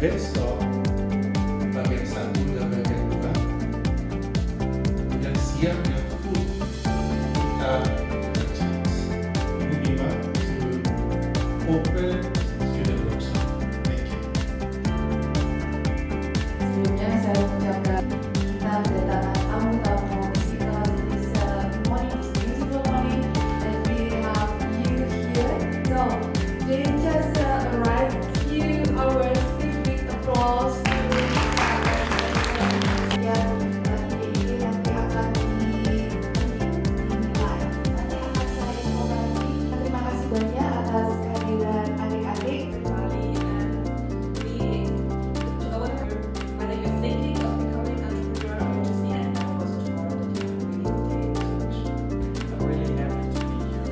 besok bagian 1 dan bagian 2, dan siangnya full kita bekerja. Ibu Bima to open student workshop. Thank you. Sebelumnya saya mengucapkan kita kedatangan tamu-tamu istimewa di morning, this beautiful morning that we have you here. So they just arrived few hours. Big applause. Ya, ini nanti akan dinilai. Nanti akan saya informasi. Terima kasih banyak atas kehadiran adik-adik. Whether you're thinking of becoming an entrepreneur or just the end goal was tomorrow that you can really take this solution. I'm really happy to be here in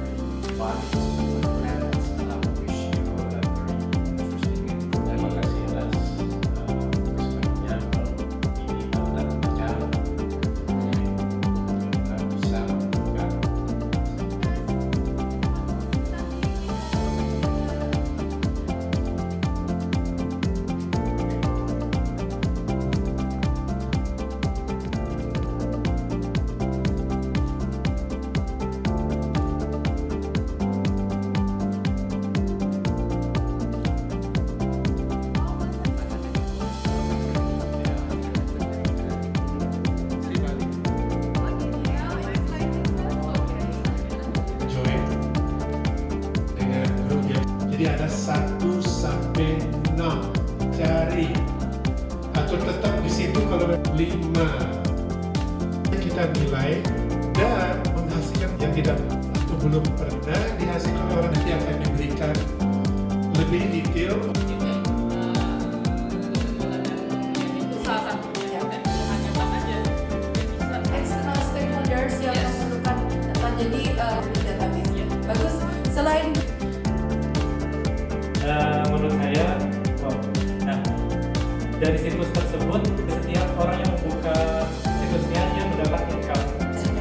Bali with my friends, and I wish you a very interesting. Terima kasih atas kesempatannya ini akan berjalan kita bisa melakukan. Join dengan grup yang jadi ada 1 sampai 6, cari atau tetap di situ. Kalau 5 kita nilai dan menghasilkan yang tidak atau belum pernah dihasilkan orang, nanti akan diberikan lebih detail. External stakeholders yang memerlukan data, jadi database. Bagus. Selain Menurut saya, nah, dari situs tersebut setiap orang yang membuka situsnya dia mendapat income.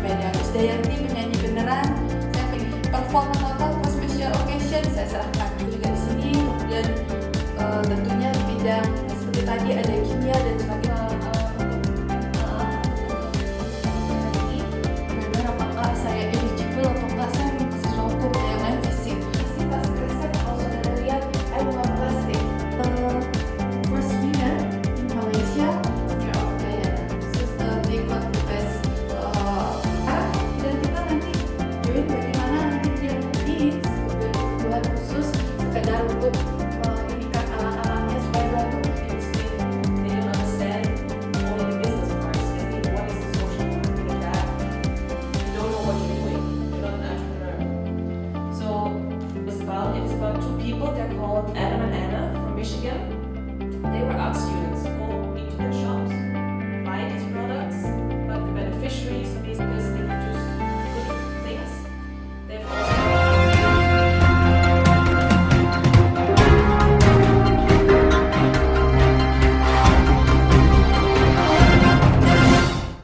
media Udayana penyanyi beneran, saya pilih performa total for special occasion, saya serahkan